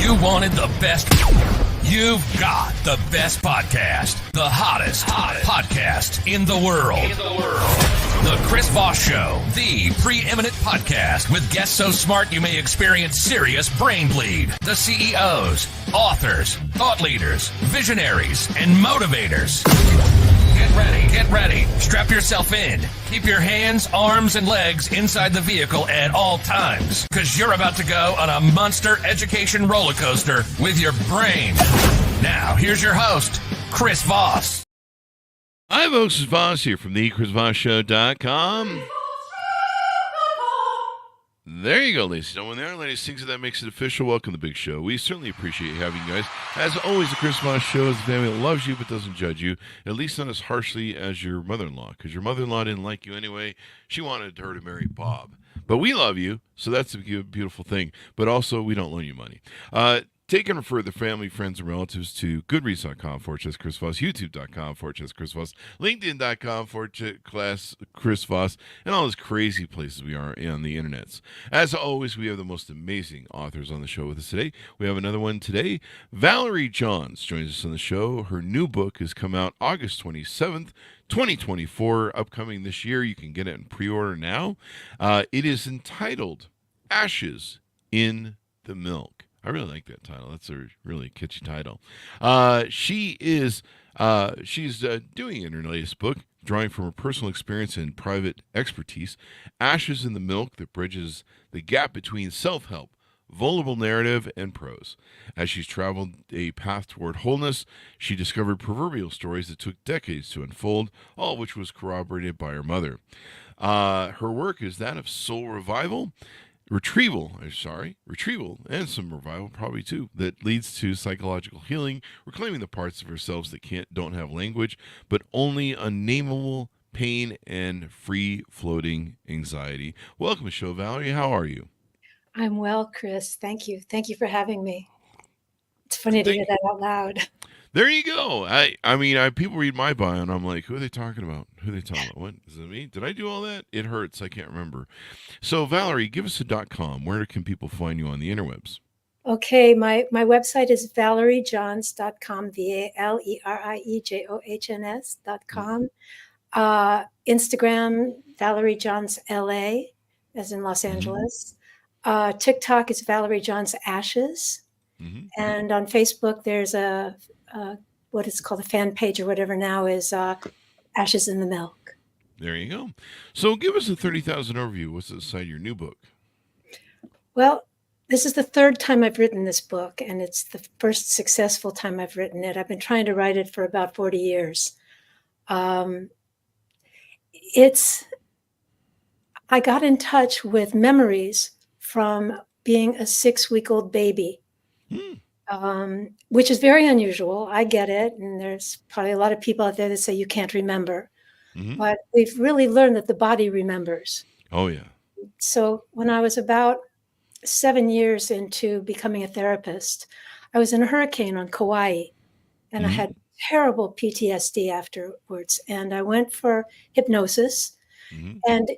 You wanted the best. You've got the best podcast. The hottest podcast in the world. The Chris Voss Show. The preeminent podcast with guests so smart you may experience serious brain bleed. The CEOs, authors, thought leaders, visionaries, and motivators. Get ready. Strap yourself in. Keep your hands, arms, and legs inside the vehicle at all times, because you're about to go on a monster education roller coaster with your brain. Now, here's your host, Chris Voss. Hi, folks. It's Voss here from the ChrisVossShow.com. There you go, ladies and gentlemen. There, ladies, things that makes it official. Welcome to the big show. We certainly appreciate having you guys. As always, the Chris Voss Show is a family that loves you but doesn't judge you, at least not as harshly as your mother-in-law, because your mother-in-law didn't like you anyway. She wanted her to marry Bob. But we love you, so that's a beautiful thing. But also, we don't loan you money. Take and refer the family, friends, and relatives to Goodreads.com/Chris Voss, YouTube.com/Chris Voss, LinkedIn.com/Chris Voss, and all those crazy places we are on the internets. As always, we have the most amazing authors on the show with us today. We have another one today. Valerie Johns joins us on the show. Her new book has come out August 27th, 2024, upcoming this year. You can get it in pre-order now. It is entitled Ashes in the Milk. I really like that title. That's a really catchy title. She's doing in her latest book, drawing from her personal experience and private expertise, Ashes in the Milk that bridges the gap between self-help, vulnerable narrative, and prose. As she's traveled a path toward wholeness, she discovered proverbial stories that took decades to unfold, all of which was corroborated by her mother. Her work is that of soul retrieval, and some revival probably too, that leads to psychological healing, reclaiming the parts of ourselves that don't have language, but only unnameable pain and free-floating anxiety. Welcome to the show, Valerie. How are you? I'm well, Chris. Thank you. Thank you for having me. It's funny to hear that out loud. There you go. I mean, people read my bio and I'm like, who are they talking about? What? Is it me? Did I do all that? It hurts. I can't remember. So, Valerie, give us a .com. Where can people find you on the interwebs? Okay, my website is valeriejohns.com, VALERIEJOHNS.com. Instagram, Valerie Johns LA, as in Los Angeles. TikTok is Valerie Johns Ashes. Mm-hmm. And on Facebook, there's what is called a fan page or whatever now is Ashes in the Milk. There you go. So give us a 30,000 overview. What's inside your new book? Well, this is the third time I've written this book, and it's the first successful time I've written it. I've been trying to write it for about 40 years. I got in touch with memories from being a 6-week-old baby. Which is very unusual. I get it. And there's probably a lot of people out there that say you can't remember. Mm-hmm. But we've really learned that the body remembers. Oh, yeah. So when I was about 7 years into becoming a therapist, I was in a hurricane on Kauai, and I had terrible PTSD afterwards. And I went for hypnosis, and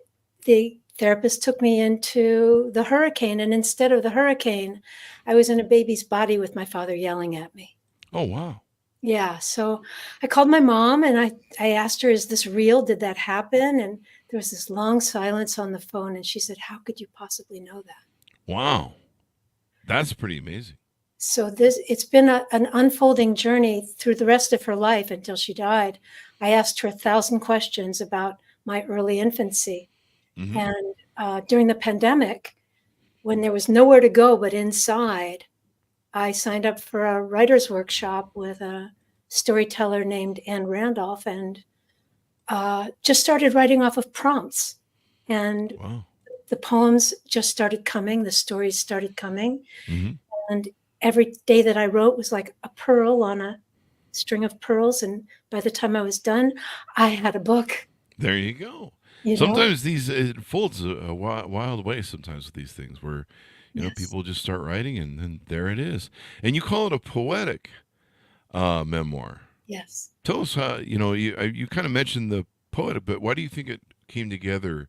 the therapist took me into the hurricane, and instead of the hurricane, I was in a baby's body with my father yelling at me. Oh, wow. Yeah. So I called my mom and I asked her, is this real? Did that happen? And there was this long silence on the phone. And she said, how could you possibly know that? Wow. That's pretty amazing. So it's been an unfolding journey through the rest of her life until she died. I asked her 1,000 questions about my early infancy. Mm-hmm. And during the pandemic, when there was nowhere to go but inside, I signed up for a writer's workshop with a storyteller named Anne Randolph and just started writing off of prompts. And the poems just started coming. The stories started coming. Mm-hmm. And every day that I wrote was like a pearl on a string of pearls. And by the time I was done, I had a book. There you go. Sometimes it folds a wild way sometimes with these things where, people just start writing and then there it is. And you call it a poetic memoir. Yes. Tell us how, you kind of mentioned the poetic, but why do you think it came together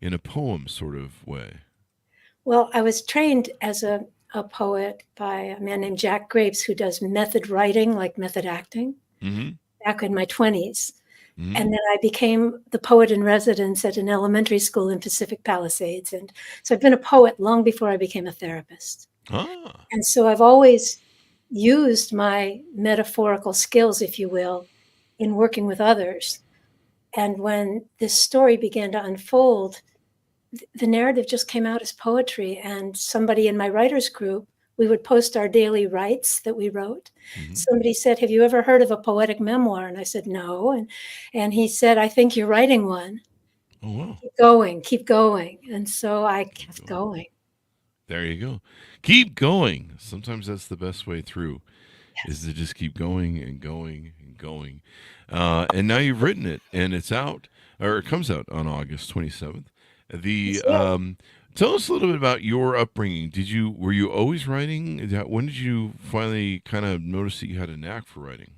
in a poem sort of way? Well, I was trained as a a poet by a man named Jack Grapes who does method writing, like method acting, Mm-hmm. back in my 20s. Mm-hmm. And then I became the poet in residence at an elementary school in Pacific Palisades. And so I've been a poet long before I became a therapist. Ah. And so I've always used my metaphorical skills, if you will, in working with others. And when this story began to unfold, the narrative just came out as poetry. And somebody in my writers group, we would post our daily rites that we wrote. Mm-hmm. Somebody said, "Have you ever heard of a poetic memoir?" And I said, "No." And he said, "I think you're writing one. Oh, wow. Keep going, keep going." And so I kept going. There you go. Keep going. Sometimes that's the best way through, is to just keep going and going and going. And now you've written it, and it's out, or it comes out on August 27th. The Tell us a little bit about your upbringing. Were you always writing? When did you finally kind of notice that you had a knack for writing?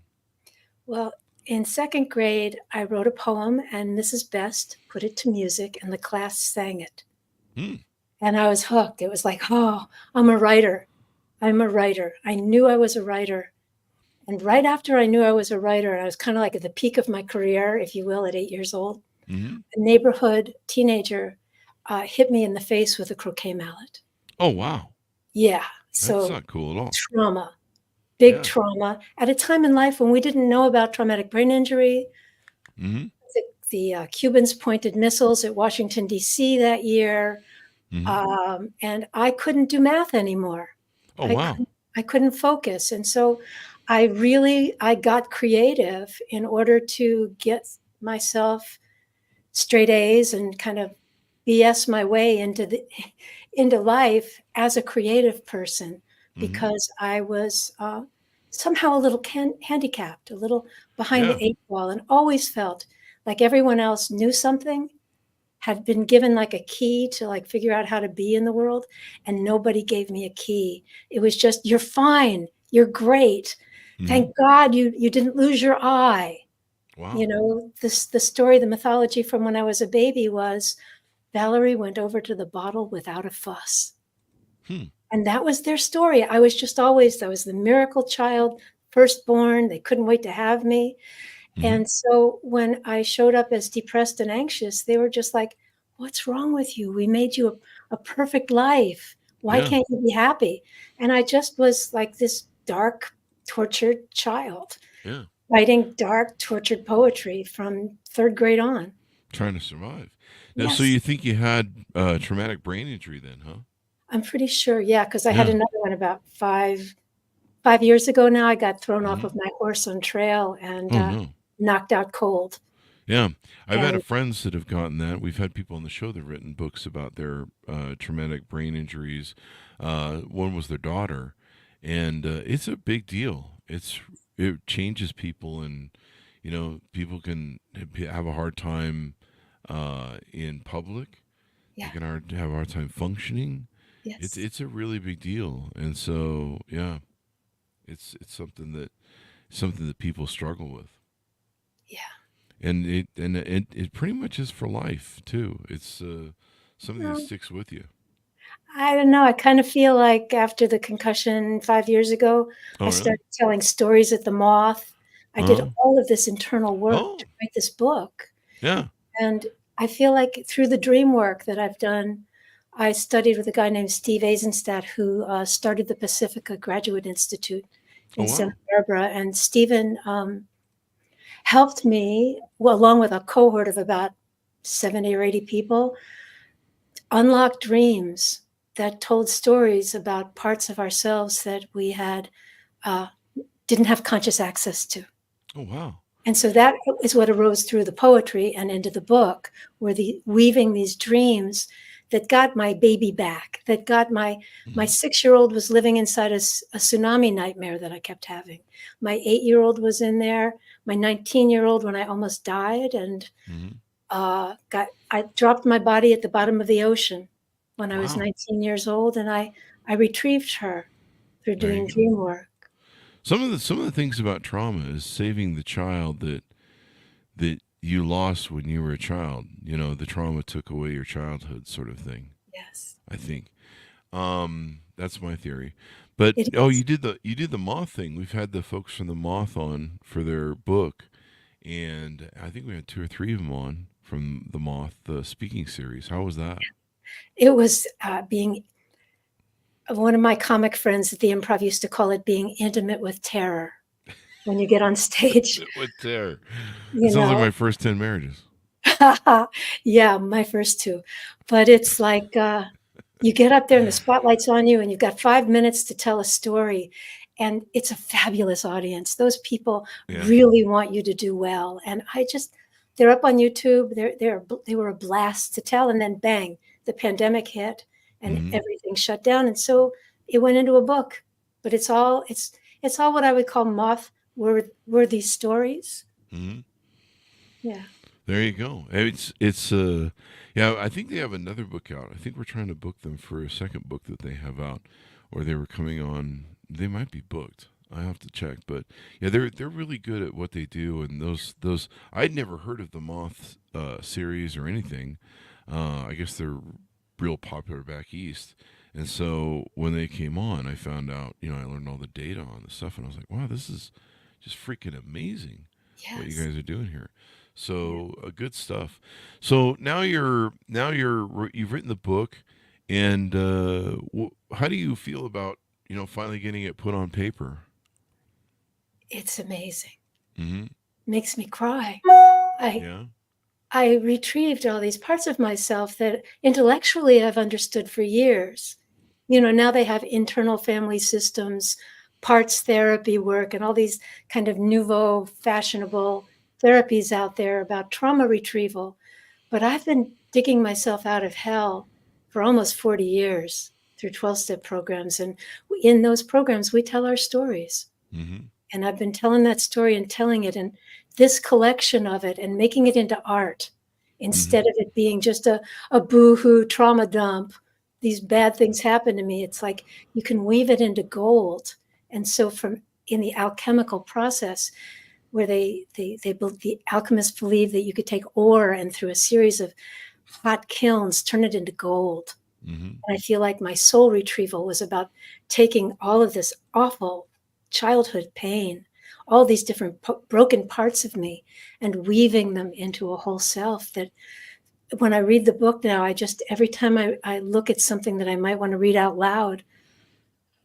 Well, in second grade, I wrote a poem, and Mrs. Best put it to music, and the class sang it. Hmm. And I was hooked. It was like, oh, I'm a writer. I'm a writer. I knew I was a writer. And right after I knew I was a writer, I was kind of like at the peak of my career, if you will, at 8 years old. Mm-hmm. A neighborhood teenager hit me in the face with a croquet mallet. Oh, wow. Yeah. That's So not cool at all. trauma, big Yeah. trauma at a time in life when we didn't know about traumatic brain injury. Mm-hmm. The Cubans pointed missiles at Washington, D.C. that year. Mm-hmm. And I couldn't do math anymore. Oh, wow. I couldn't focus. And so I got creative in order to get myself straight A's and kind of BS my way into life as a creative person, Mm-hmm. because I was somehow a little handicapped, a little behind Yeah. the 8 ball, and always felt like everyone else knew something, had been given like a key to like figure out how to be in the world, and nobody gave me a key. It was just, "You're fine, you're great. Mm-hmm. Thank God you didn't lose your eye." Wow. You know, the story, the mythology from when I was a baby was Valerie went over to the bottle without a fuss. Hmm. And that was their story. I was the miracle child, firstborn. They couldn't wait to have me. Mm-hmm. And so when I showed up as depressed and anxious, they were just like, "What's wrong with you? We made you a perfect life. Why Yeah. can't you be happy?" And I just was like this dark, tortured child, Yeah. writing dark, tortured poetry from third grade on. Trying to survive. Now, so Yes, you think you had traumatic brain injury then, huh? I'm pretty sure. Yeah, because I had Yeah. another one about 5 years ago now. I got thrown off Mm-hmm. of my horse on trail and Oh, no. knocked out cold. Yeah. I've had And friends that have gotten that. We've had people on the show that have written books about their traumatic brain injuries. One was their daughter, and it's a big deal. It changes people, and people can have a hard time in public. yeah, They can have a hard time functioning. It's yes, it's a really big deal, and so yeah, it's something that people struggle with, yeah. and it pretty much is for life too. It's something that Well, sticks with you. I don't know. I kind of feel like after the concussion 5 years ago, I Oh, really? started telling stories at the Moth. I did Uh, all of this internal work to oh, write this book. yeah. And I feel like through the dream work that I've done, I studied with a guy named Steve Eisenstadt, who started the Pacifica Graduate Institute Oh, in Santa wow. Barbara. And Stephen helped me, well, along with a cohort of about 70 or 80 people, unlock dreams that told stories about parts of ourselves that we had uh, didn't have conscious access to. Oh, wow. And so that is what arose through the poetry and into the book, where the weaving these dreams that got my baby back, that got my Hmm. 6-year-old was living inside a tsunami nightmare that I kept having. My 8-year-old was in there. My 19-year-old, when I almost died, and Hmm. I dropped my body at the bottom of the ocean when I was Wow. 19 years old, and I retrieved her through There doing you go. dream work. Some of the things about trauma is saving the child that you lost when you were a child. The trauma took away your childhood, sort of thing. Yes. I think. Um, That's my theory. But It oh, is. you did the moth thing. We've had the folks from the moth on for their book, and I think we had two or three of them on from the moth, the speaking series. How was that? It was being one of my comic friends at the improv used to call it being intimate with terror when you get on stage, With terror. It you sounds like know. my first 10 marriages. Yeah, my first two. But it's like you get up there and the spotlight's on you, and you've got 5 minutes to tell a story. And it's a fabulous audience. Those people Yeah. really want you to do well. And they're up on YouTube. They were a blast to tell. And then bang, the pandemic hit and Hmm. everything shut down. And so it went into a book. But it's all what I would call moth worthy stories. Hmm. Yeah. There you go. It's yeah, I think they have another book out. I think we're trying to book them for a second book that they have out, or they were coming on. They might be booked. I have to check, but yeah, they're really good at what they do. And those I'd never heard of the Moth series or anything. I guess they're real popular back east. And so when they came on, I found out. I learned all the data on the stuff, and I was like, wow, this is just freaking amazing what you Yes. guys are doing here. Yeah. So good stuff. So you've written the book, and how do you feel about finally getting it put on paper? It's amazing. Hmm. Makes me cry. I Yeah. I retrieved all these parts of myself that intellectually I've understood for years. Now they have internal family systems, parts therapy work, and all these kind of nouveau fashionable therapies out there about trauma retrieval. But I've been digging myself out of hell for almost 40 years through 12-step programs. And in those programs, we tell our stories. Hmm. And I've been telling that story and telling it, and this collection of it and making it into art Hmm. instead of it being just a boo-hoo trauma dump. These bad things happen to me. It's like you can weave it into gold. And so from in the alchemical process, where the alchemists believe that you could take ore and through a series of hot kilns turn it into gold. Hmm. And I feel like my soul retrieval was about taking all of this awful childhood pain, all these different broken parts of me, and weaving them into a whole self that when I read the book now, every time I look at something that I might want to read out loud,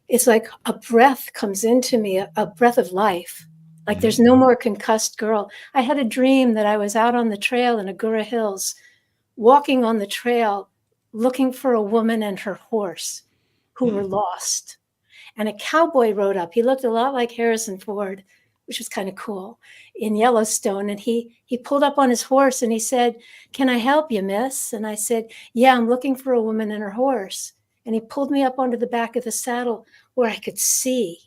it's like a breath comes into me, a breath of life. Like there's Hmm. no more concussed girl. I had a dream that I was out on the trail in Agura Hills, walking on the trail, looking for a woman and her horse who were Hmm. lost. And a cowboy rode up. He looked a lot like Harrison Ford, which was kind of cool, in Yellowstone. And he pulled up on his horse and he said, "Can I help you, miss?" And I said, "Yeah, I'm looking for a woman and her horse." And he pulled me up onto the back of the saddle where I could see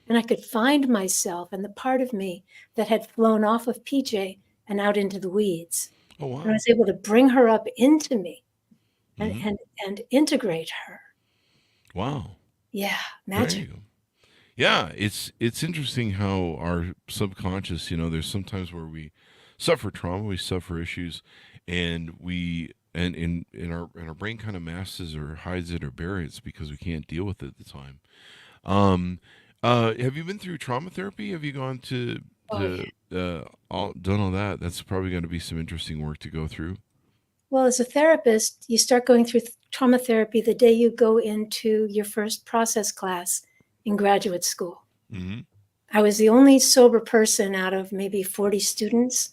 and I could find myself and the part of me that had flown off of PJ and out into the weeds. Oh And I wow. was able to bring her up into me and Hmm. and and integrate her. Wow. Yeah, There magic. you go. Yeah, it's interesting how our subconscious, there's sometimes where we suffer trauma, we suffer issues, and we and in our brain kind of masks or hides it or buries it because we can't deal with it at the time. Um, have you been through trauma therapy? Have you gone Oh yeah. all done all that? That's probably going to be some interesting work to go through. Well, as a therapist, you start going through trauma therapy the day you go into your first process class in graduate school. Hmm. I was the only sober person out of maybe 40 students.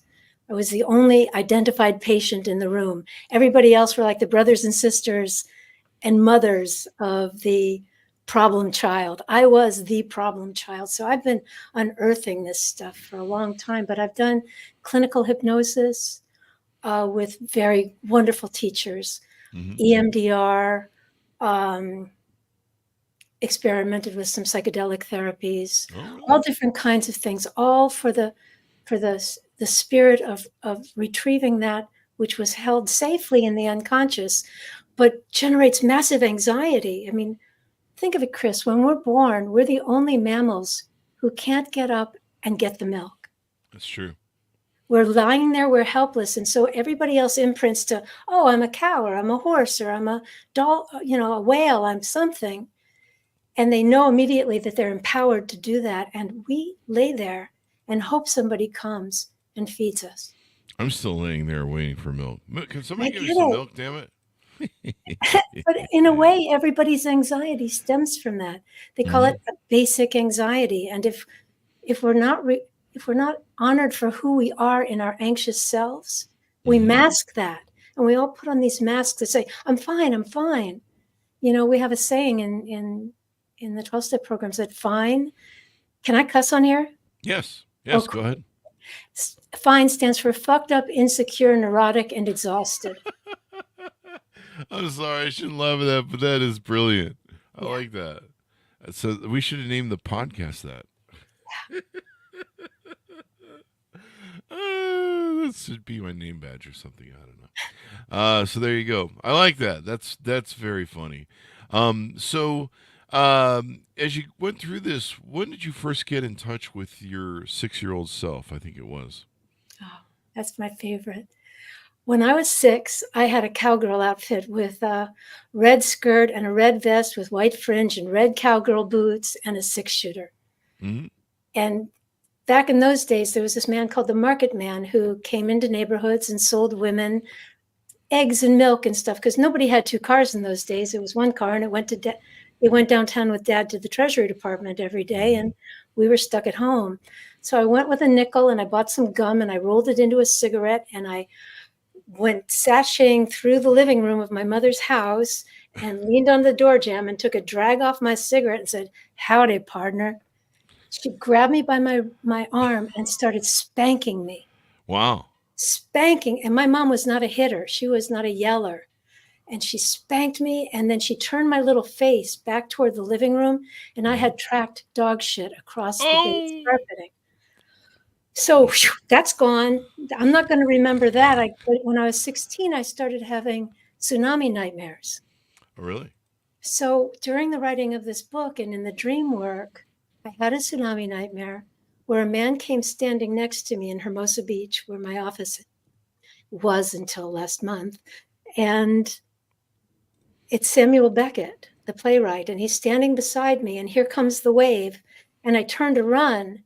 I was the only identified patient in the room. Everybody else were like the brothers and sisters and mothers of the problem child. I was the problem child. So I've been unearthing this stuff for a long time, but I've done clinical hypnosis with very wonderful teachers, Hmm. EMDR, um, experimented with some psychedelic therapies, Oh, all really? different kinds of things, all for the spirit of retrieving that which was held safely in the unconscious, but generates massive anxiety. I mean, think of it, Chris. When we're born, we're the only mammals who can't get up and get the milk. That's true. We're lying there, we're helpless. And so everybody else imprints to, oh, I'm a cow or I'm a horse or I'm a doll, a whale, I'm something. And they know immediately that they're empowered to do that. And we lay there and hope somebody comes and feeds us. I'm still laying there waiting for milk. Can somebody I give me get some it. milk, damn it? But in a way, everybody's anxiety stems from that. They call it a basic anxiety. And if we're not if we're not honored for who we are in our anxious selves, we mask that. And we all put on these masks that say, I'm fine, I'm fine. You know, we have a saying in the 12-step program that fine. Can I cuss on here? Yes. Oh, Yes, go ahead. fine stands for fucked up, insecure, neurotic, and exhausted. I'm sorry, I shouldn't laugh at that, but that is brilliant. I Yeah. like that. So we should have named the podcast that. That should be my name badge or something. I don't know. So there you go. I like that. That's very funny. So as you went through this, when did you first get in touch with your 6-year-old self? I think it was. Oh, that's my favorite. When I was 6, I had a cowgirl outfit with a red skirt and a red vest with white fringe and red cowgirl boots and a 6-shooter. Mm-hmm. And back in those days, there was this man called the Market Man who came into neighborhoods and sold women eggs and milk and stuff, because nobody had 2 cars in those days. It was 1 car, and it went downtown with Dad to the Treasury Department every day, and we were stuck at home. So I went with a nickel, and I bought some gum, and I rolled it into a cigarette, and I went sashaying through the living room of my mother's house and leaned on the door jamb and took a drag off my cigarette and said, "Howdy, partner." She grabbed me by my arm and started spanking me. Wow. Spanking. And my mom was not a hitter. She was not a yeller. And she spanked me. And then she turned my little face back toward the living room. And I had tracked dog shit across the base carpeting. So whew, that's gone. I'm not going to remember that. But when I was 16, I started having tsunami nightmares. Oh, really? So during the writing of this book and in the dream work, I had a tsunami nightmare where a man came standing next to me in Hermosa Beach, where my office was until last month. And it's Samuel Beckett, the playwright, and he's standing beside me, and here comes the wave. And I turn to run,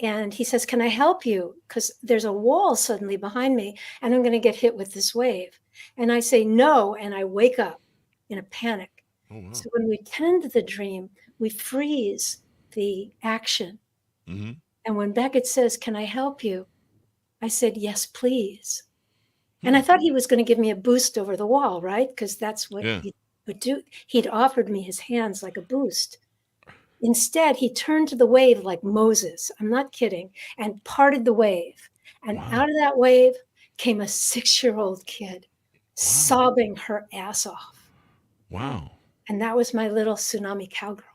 and he says, "Can I help you?" Because there's a wall suddenly behind me, and I'm going to get hit with this wave. And I say no, and I wake up in a panic. Oh, wow. So when we tend the dream, we freeze the action. Mm-hmm. And when Beckett says, "Can I help you?" I said, "Yes, please." And I thought he was going to give me a boost over the wall, right? Because that's what he would do. He'd offered me his hands like a boost. Instead, he turned to the wave like Moses, I'm not kidding, and parted the wave. And out of that wave came a 6-year-old kid sobbing her ass off. Wow. And that was my little tsunami cowgirl.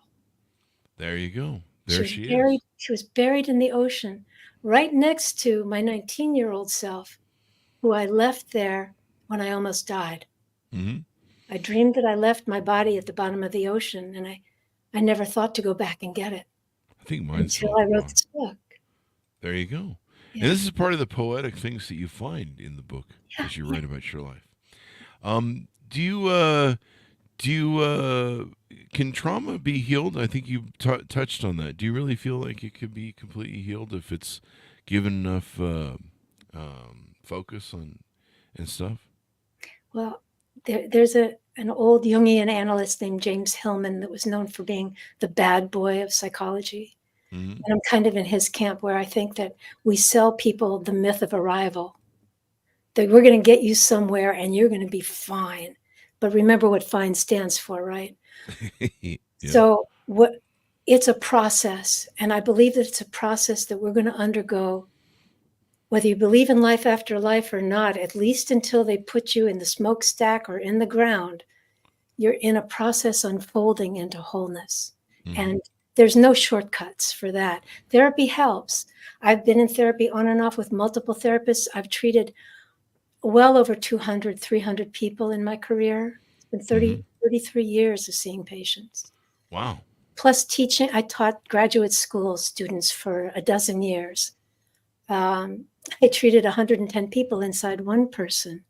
There you go. There she is. is. She was buried in the ocean right next to my 19-year-old self, who I left there when I almost died. Mm-hmm. I dreamed that I left my body at the bottom of the ocean, and I never thought to go back and get it. I think mine's until I wrote this book. There you go. Yeah. And this is part of the poetic things that you find in the book as you write about your life. Can trauma be healed? I think you touched on that. Do you really feel like it could be completely healed if it's given enough focus on and stuff? Well, there's an old Jungian analyst named James Hillman that was known for being the bad boy of psychology. Mm-hmm. And I'm kind of in his camp, where I think that we sell people the myth of arrival, that we're going to get you somewhere and you're going to be fine. But remember what fine stands for, right? Yeah. So it's a process. And I believe that it's a process that we're going to undergo, whether you believe in life after life or not, at least until they put you in the smokestack or in the ground. You're in a process unfolding into wholeness. Mm-hmm. And there's no shortcuts for that. Therapy helps. I've been in therapy on and off with multiple therapists. I've treated well over 200, 300 people in my career. It's been 33 years of seeing patients. Wow. Plus teaching. I taught graduate school students for 12 years. I treated 110 people inside one person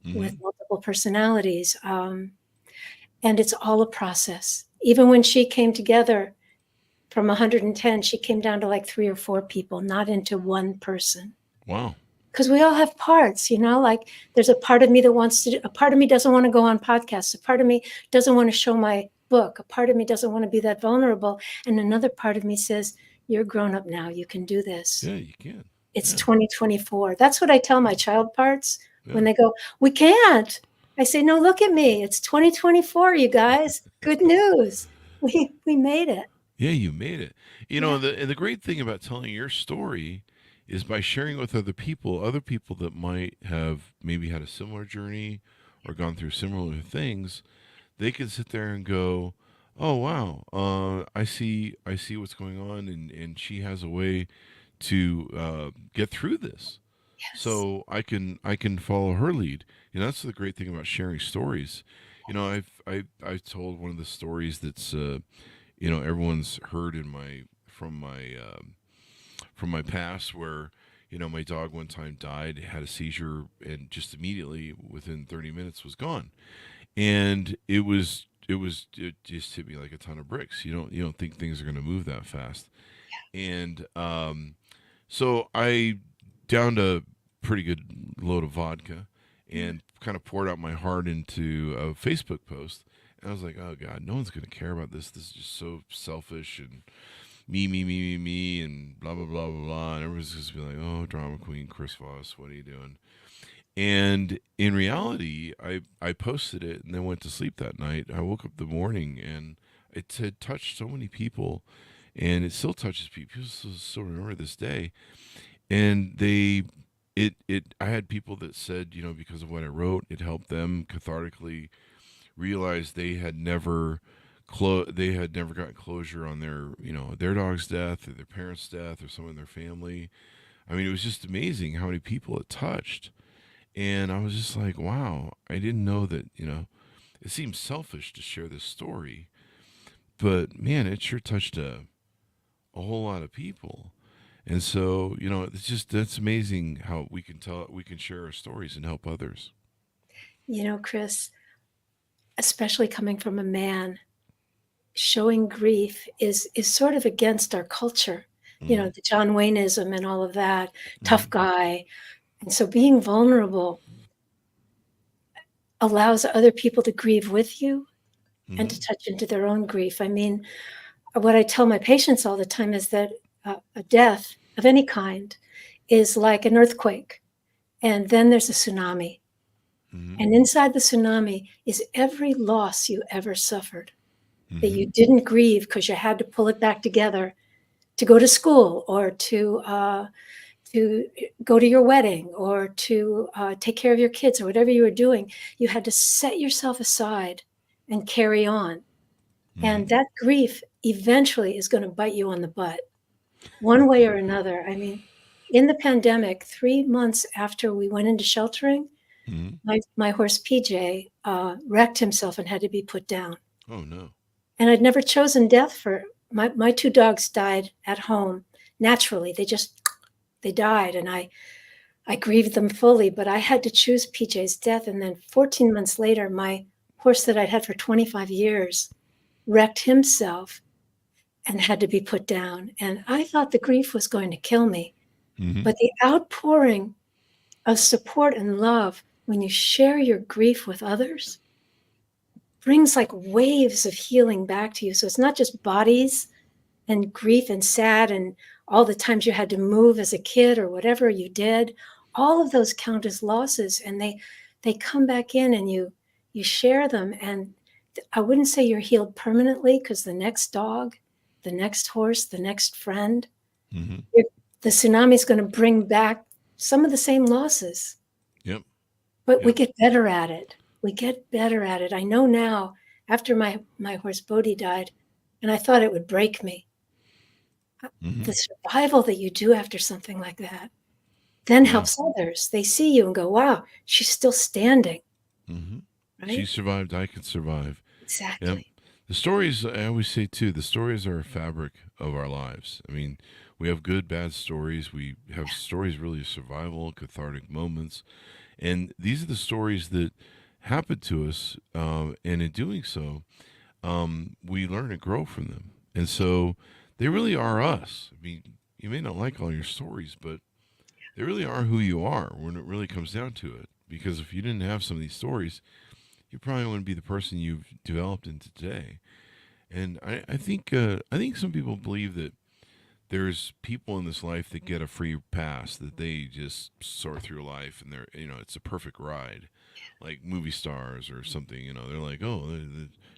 with multiple personalities. And it's all a process. Even when she came together from 110, she came down to like 3 or 4 people, not into one person. Wow. Because we all have parts, like there's a part of me that wants to, a part of me doesn't want to go on podcasts. A part of me doesn't want to show my book. A part of me doesn't want to be that vulnerable. And another part of me says, you're grown up now. You can do this. Yeah, you can. It's Yeah. 2024. That's what I tell my child parts when Yeah. they go, we can't. I say, no, look at me. It's 2024, you guys. Good news. We made it. Yeah, you made it. Yeah. The great thing about telling your story is by sharing with other people that might have maybe had a similar journey or gone through similar things, they can sit there and go, "Oh wow, I see what's going on, and she has a way to get through this, Yes. so I can follow her lead." That's the great thing about sharing stories. I've told one of the stories that's everyone's heard from my past, where my dog one time died, had a seizure, and just immediately within 30 minutes was gone. And it just hit me like a ton of bricks. You don't think things are going to move that fast. And so I downed a pretty good load of vodka and kind of poured out my heart into a Facebook post. And I was like, oh God, no one's going to care about this. This is just so selfish and me, and blah, blah, blah, blah, blah. And everyone's just be like, oh, drama queen, Chris Voss, what are you doing? And in reality, I posted it and then went to sleep that night. I woke up the morning and it had touched so many people, and it still touches people. People still remember this day. And I had people that said, because of what I wrote, it helped them cathartically realize they had never gotten closure on their dog's death or their parents' death or someone in their family. I mean, it was just amazing how many people it touched. And I was just like, wow, I didn't know that, it seems selfish to share this story, but man, it sure touched a whole lot of people. And so, that's amazing how we can share our stories and help others. Chris, especially coming from a man, showing grief is sort of against our culture. Mm-hmm. The John Wayneism and all of that, tough Mm-hmm. guy. And so being vulnerable allows other people to grieve with you and to touch into their own grief. I mean, what I tell my patients all the time is that a death of any kind is like an earthquake, and then there's a tsunami. Mm-hmm. And inside the tsunami is every loss you ever suffered that Mm-hmm. you didn't grieve because you had to pull it back together to go to school or to go to your wedding or to take care of your kids or whatever you were doing. You had to set yourself aside and carry on. Mm-hmm. And that grief eventually is going to bite you on the butt one way or another. I mean, in the pandemic, 3 months after we went into sheltering, Mm-hmm. my horse PJ wrecked himself and had to be put down. Oh no. And I'd never chosen death for my 2 dogs died at home naturally. They died, and I grieved them fully, but I had to choose PJ's death. And then 14 months later, my horse that I'd had for 25 years wrecked himself and had to be put down. And I thought the grief was going to kill me. Mm-hmm. But the outpouring of support and love when you share your grief with others brings like waves of healing back to you. So it's not just bodies and grief and sad and all the times you had to move as a kid or whatever you did. All of those count as losses, and they come back in, and you share them. And I wouldn't say you're healed permanently, because the next dog, the next horse, the next friend, Mm-hmm. the tsunami is going to bring back some of the same losses. Yep. But we Yep. get better at it. We get better at it. I know now, after my horse Bodhi died, and I thought it would break me. Mm-hmm. The survival that you do after something like that then helps others. They see you and go, wow, she's still standing. Mm-hmm. Right? She survived. I can survive. Exactly. Yep. The stories, I always say too, the stories are a fabric of our lives. I mean, we have good, bad stories. We have stories really of survival, cathartic moments. And these are the stories that happen to us. And in doing so, we learn and grow from them. And so they really are us. I mean, you may not like all your stories, but they really are who you are when it really comes down to it. Because if you didn't have some of these stories, you probably wouldn't be the person you've developed into today. And I think some people believe that there's people in this life that get a free pass, that they just soar through life and it's a perfect ride, like movie stars or something. They're like, oh,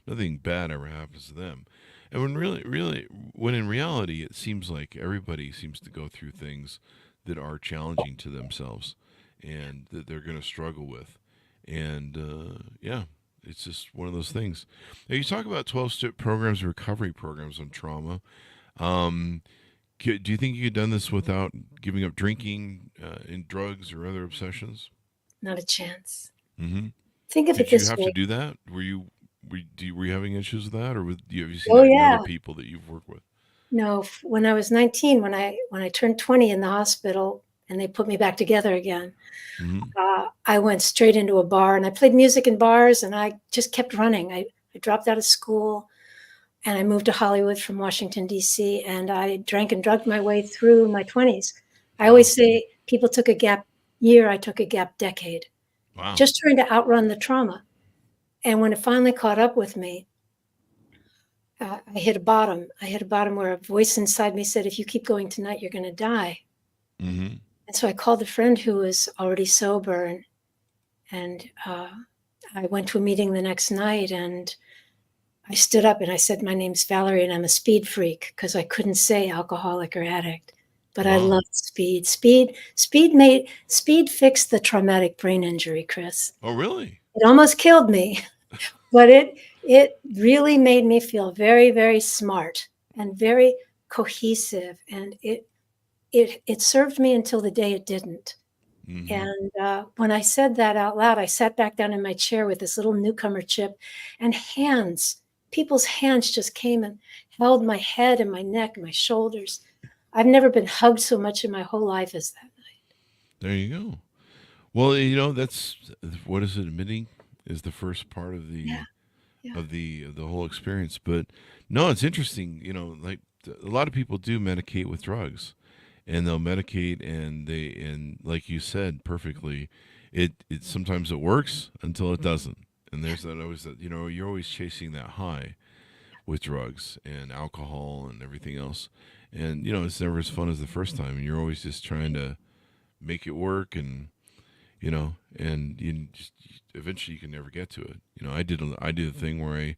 nothing bad ever happens to them. And when in reality, it seems like everybody seems to go through things that are challenging to themselves and that they're going to struggle with. And yeah, it's just one of those things. Now, you talk about 12-step programs, recovery programs on trauma. Um, do you think you could have done this without giving up drinking and drugs or other obsessions? Not a chance. Mm-hmm. Think of it Did you this have to way. do that? Were you having issues with that, or have you seen Oh that in other yeah. people that you've worked with? No, when I was 19, when I turned 20 in the hospital and they put me back together again, Mm-hmm. I went straight into a bar and I played music in bars and I just kept running. I dropped out of school and I moved to Hollywood from Washington, D.C., and I drank and drugged my way through my 20s. I Wow. always say people took a gap year, I took a gap decade, Wow. just trying to outrun the trauma. And when it finally caught up with me, I hit a bottom. I hit a bottom where a voice inside me said, if you keep going tonight, you're going to die. Mm-hmm. And so I called a friend who was already sober, and I went to a meeting the next night, and I stood up and I said, my name's Valerie and I'm a speed freak, because I couldn't say alcoholic or addict, but I Wow. loved speed. Speed fixed the traumatic brain injury, Chris. Oh, really? It almost killed me, but it really made me feel very, very smart and very cohesive, and it served me until the day it didn't. Mm-hmm. And when I said that out loud, I sat back down in my chair with this little newcomer chip, and people's hands just came and held my head and my neck and my shoulders. I've never been hugged so much in my whole life as that night. There you go. Well, that's what is it? Admitting is the first part of Yeah, the yeah. of the whole experience. But no, it's interesting. Like a lot of people do medicate with drugs, and they'll medicate, and like you said perfectly, it sometimes it works until it doesn't. And there's that always that you're always chasing that high with drugs and alcohol and everything else, and it's never as fun as the first time, and you're always just trying to make it work, and you just eventually you can never get to it. I did a thing where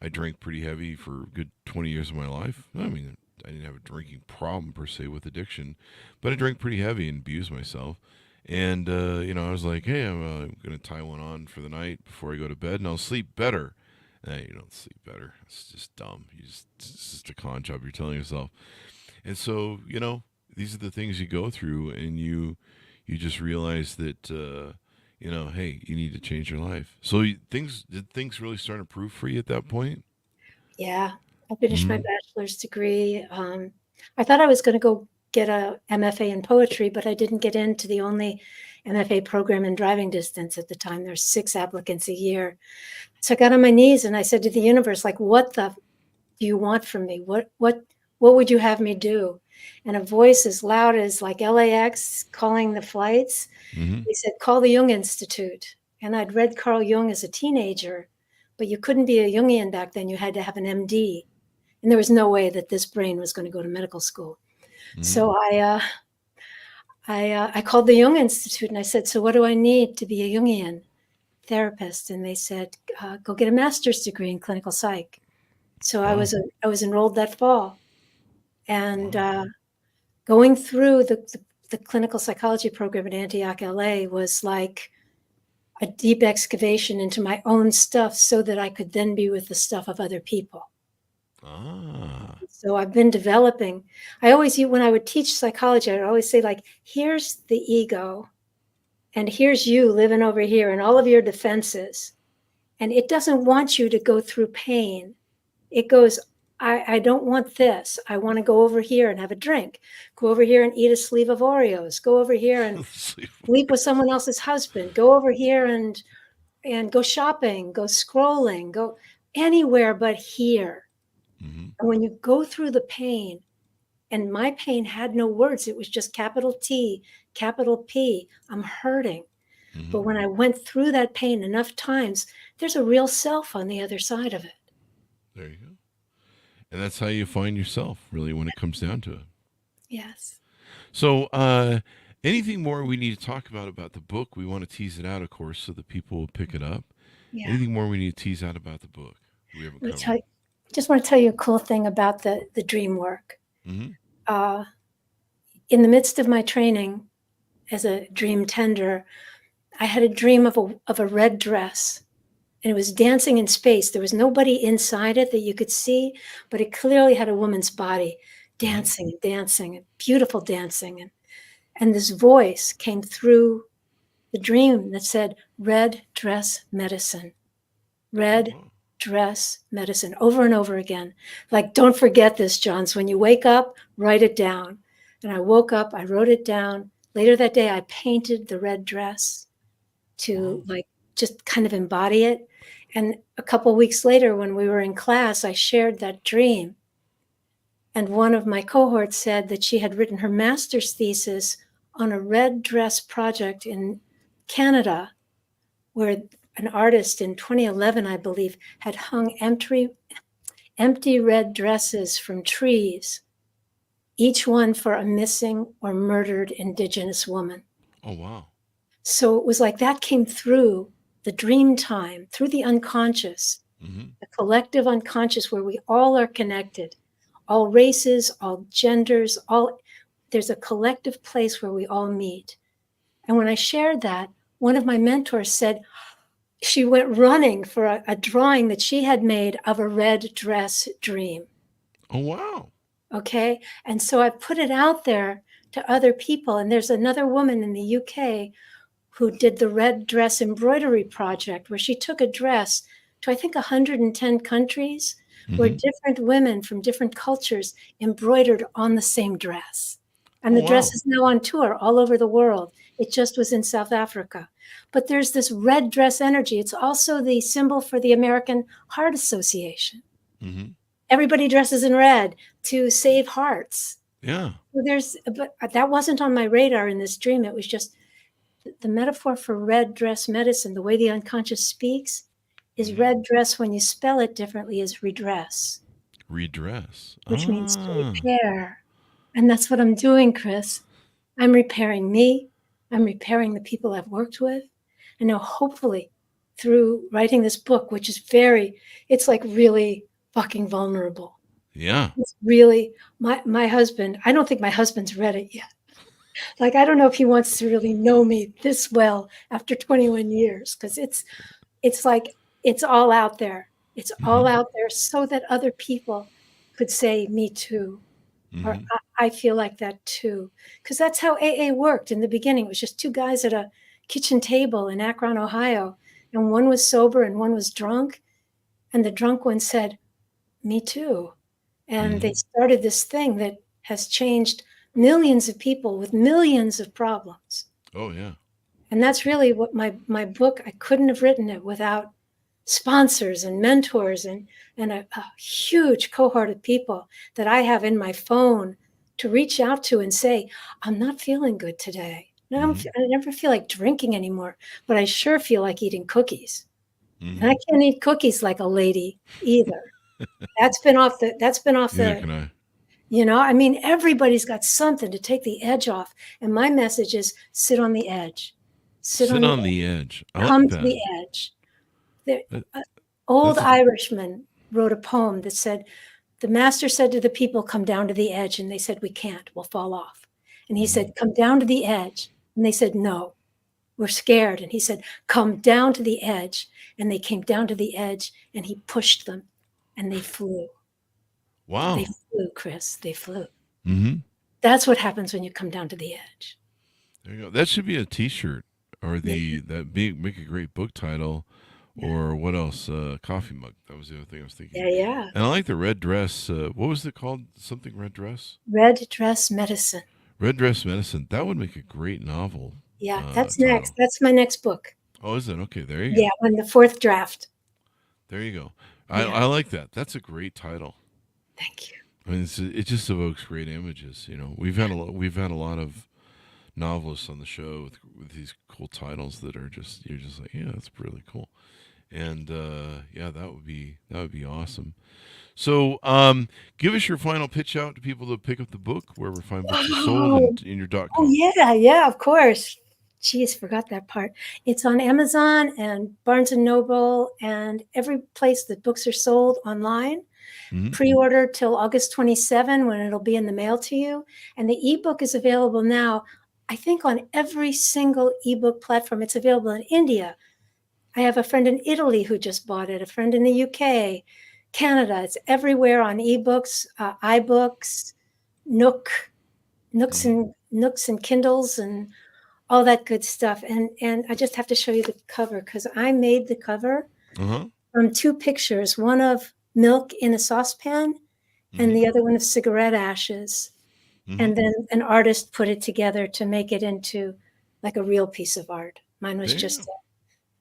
I drank pretty heavy for a good 20 years of my life. I mean, I didn't have a drinking problem per se with addiction, but I drank pretty heavy and abused myself. And I was like, hey, I'm gonna tie one on for the night before I go to bed, and I'll sleep better. You don't sleep better. It's just dumb. It's just a con job you're telling yourself. And so, these are the things you go through, and you just realize that hey, you need to change your life. So did things really start to improve for you at that point? Yeah, I finished my Mm-hmm. bachelor's degree. I thought I was going to go get a MFA in poetry, but I didn't get into the only MFA program in driving distance at the time. There's 6 applicants a year. So I got on my knees and I said to the universe, like, what the do you want from me? What would you have me do? And a voice as loud as like LAX calling the flights, Mm-hmm. he said, call the Jung Institute. And I'd read Carl Jung as a teenager, but you couldn't be a Jungian back then. You had to have an MD. And there was no way that this brain was going to go to medical school. Mm-hmm. So I called the Jung Institute and I said, so what do I need to be a Jungian therapist? And they said, go get a master's degree in clinical psych. So Wow. I was enrolled that fall, and Wow. going through the clinical psychology program at Antioch, LA, was like a deep excavation into my own stuff, so that I could then be with the stuff of other people. Ah. So I've been developing. When I would teach psychology, I would always say, like, here's the ego, and here's you living over here, and all of your defenses, and it doesn't want you to go through pain. It goes, I don't want this. I want to go over here and have a drink, go over here and eat a sleeve of Oreos, go over here and Sleep. sleep with someone else's husband, go over here and go shopping, go scrolling, go. anywhere but here. Mm-hmm. And when you go through the pain, and my pain had no words, it was just capital T, capital P, I'm hurting. Mm-hmm. But when I went through that pain enough times, there's a real self on the other side of it. There you go. And that's how you find yourself, really, when it comes down to it. Yes. So, anything more we need to talk about the book? We want to tease it out, of course, so that people will pick it up. Yeah. Anything more we need to tease out about the book? We haven't covered. Just want to tell you a cool thing about the dream work. Mm-hmm. In the midst of my training as a dream tender, I had a dream of a red dress, and it was dancing in space. There was nobody inside it that you could see, but it clearly had a woman's body dancing and dancing and beautiful dancing. And this voice came through the dream that said, red dress medicine, red dress medicine, over and over again. Like, don't forget this, Johns. When you wake up, write it down. And I woke up, I wrote it down. Later that day, I painted the red dress to like just kind of embody it. And a couple of weeks later, when we were in class, I shared that dream. And one of my cohorts said that she had written her master's thesis on a red dress project in Canada, where an artist in 2011, I believe, had hung empty red dresses from trees, each one for a missing or murdered Indigenous woman. Oh, wow. So it was like that came through the dream time, through the unconscious, the collective unconscious, where we all are connected, all races, all genders, there's a collective place where we all meet. And when I shared that, one of my mentors said she went running for a drawing that she had made of a red dress dream. Oh, wow. Okay. And so I put it out there to other people. And there's another woman in the UK who did the red dress embroidery project, where she took a dress to, I think, 110 countries, where different women from different cultures embroidered on the same dress. And the dress is now on tour all over the world. It just was in South Africa. But there's this red dress energy. It's also the symbol for the American Heart Association. Mm-hmm. Everybody dresses in red to save hearts. Yeah. But that wasn't on my radar in this dream. It was just the metaphor for red dress medicine, the way the unconscious speaks, is red dress when you spell it differently is redress. Redress. Which means to repair. And that's what I'm doing, Chris. I'm repairing me. I'm repairing the people I've worked with. And now hopefully through writing this book, which is it's like really fucking vulnerable. Yeah. It's really, my husband, I don't think my husband's read it yet. Like, I don't know if he wants to really know me this well after 21 years, because it's like, it's all out there. It's all out there so that other people could say, me too. Or I feel like that too. Because that's how AA worked in the beginning. It was just two guys at a kitchen table in Akron, Ohio. And one was sober and one was drunk. And the drunk one said, me too. And they started this thing that has changed millions of people with millions of problems. Oh, yeah. And that's really what my book, I couldn't have written it without sponsors and mentors and a huge cohort of people that I have in my phone to reach out to and say, I'm not feeling good today. No, I never feel like drinking anymore, but I sure feel like eating cookies. And I can't eat cookies like a lady either. That's been off the, you know, I mean, everybody's got something to take the edge off. And my message is sit on the edge. Sit on the edge. Come to the edge. Old Irishman wrote a poem that said, the master said to the people, come down to the edge. And they said, we can't, we'll fall off. And he said, come down to the edge. And they said, no, we're scared. And he said, come down to the edge. And they came down to the edge and he pushed them and they flew. Wow. They flew, Chris, they flew. That's what happens when you come down to the edge. There you go. That should be a t-shirt or make a great book title. Or what else? Coffee mug. That was the other thing I was thinking. Yeah. And I like the red dress. What was it called? Something red dress? Red dress medicine. Red dress medicine. That would make a great novel. Yeah, that's next. That's my next book. Oh, is it? Okay, there you go. Yeah, on the fourth draft. There you go. I like that. That's a great title. Thank you. I mean, it just evokes great images. We've had a lot of novelists on the show with these cool titles that are just you're just like, yeah, that's really cool. And yeah, that would be awesome. So, give us your final pitch out to people to pick up the book wherever fine books are sold Oh, and in your oh .com. yeah, of course. Geez, forgot that part. It's on Amazon and Barnes and Noble and every place that books are sold online. Mm-hmm. Pre-order till August 27 when it'll be in the mail to you. And the ebook is available now, I think, on every single ebook platform. It's available in India. I have a friend in Italy who just bought it, a friend in the UK, Canada. It's everywhere on ebooks, iBooks, Nook, Mm-hmm. Nooks and Kindles and all that good stuff. And I just have to show you the cover because I made the cover Uh-huh. from two pictures, one of milk in a saucepan and Mm-hmm. the other one of cigarette ashes. Mm-hmm. And then an artist put it together to make it into like a real piece of art. Mine was There you just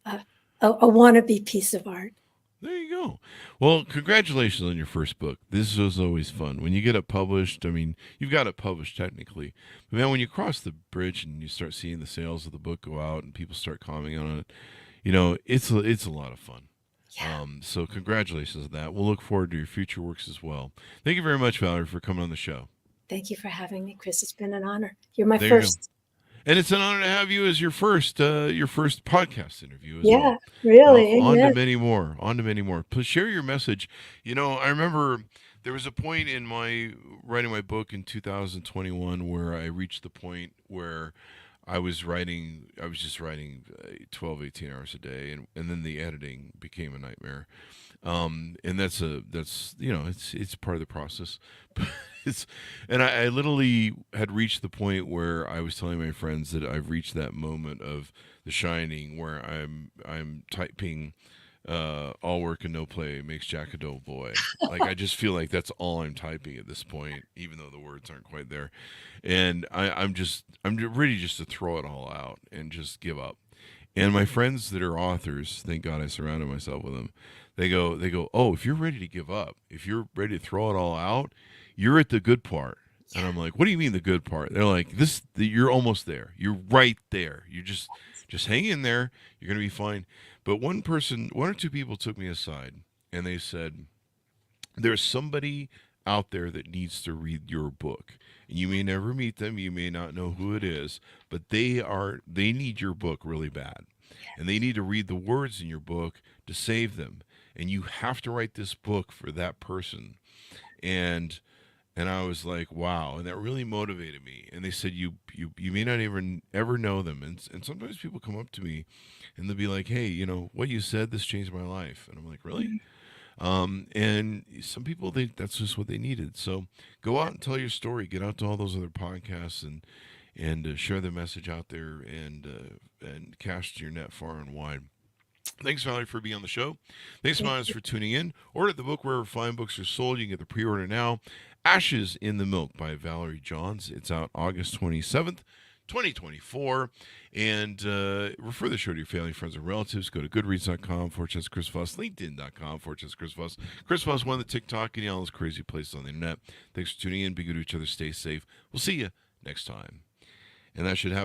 go. a wannabe piece of art. There you go. Well, congratulations on your first book. This was always fun. When you get it published, I mean, you've got it published technically, but man, when you cross the bridge and you start seeing the sales of the book go out and people start commenting on it, it's a lot of fun. Yeah. So congratulations on that. We'll look forward to your future works as well. Thank you very much, Valerie, for coming on the show. Thank you for having me, Chris. It's been an honor. You're my There you go. first. And it's an honor to have you as your first podcast interview as well. Yeah, really. On to Amen. many more. On to many more. Please share your message. I remember there was a point in my writing my book in 2021 where I reached the point where I was writing. I was just writing 12, 18 hours a day, and then the editing became a nightmare. And it's part of the process. But I literally had reached the point where I was telling my friends that I've reached that moment of The Shining where I'm typing all work and no play makes Jack a dull boy. Like I just feel like that's all I'm typing at this point, even though the words aren't quite there. And I'm ready just to throw it all out and just give up. And my friends that are authors, thank God I surrounded myself with them. They go, oh, if you're ready to give up, if you're ready to throw it all out, you're at the good part. And I'm like, what do you mean the good part? They're like, you're almost there. You're right there. You just hang in there. You're gonna be fine. But one or two people took me aside and they said, there's somebody out there that needs to read your book. And you may never meet them, you may not know who it is, but they need your book really bad. And they need to read the words in your book to save them. And you have to write this book for that person. And I was like, wow, and that really motivated me. And they said, you may not even ever know them. And sometimes people come up to me and they'll be like, hey, what you said, this changed my life. And I'm like, really? And some people that's just what they needed. So go out and tell your story. Get out to all those other podcasts and share the message out there and cast your net far and wide. Thanks, Valerie, for being on the show. Thanks, Miles, for tuning in. Order the book wherever fine books are sold. You can get the pre-order now. Ashes in the Milk by Valerie Johns. It's out August 27th, 2024. And refer the show to your family, friends, and relatives. Go to goodreads.com/Chris Voss, LinkedIn.com/Chris Voss. Chris Voss, one of the TikTok and all those crazy places on the internet. Thanks for tuning in. Be good to each other. Stay safe. We'll see you next time. And that should have us.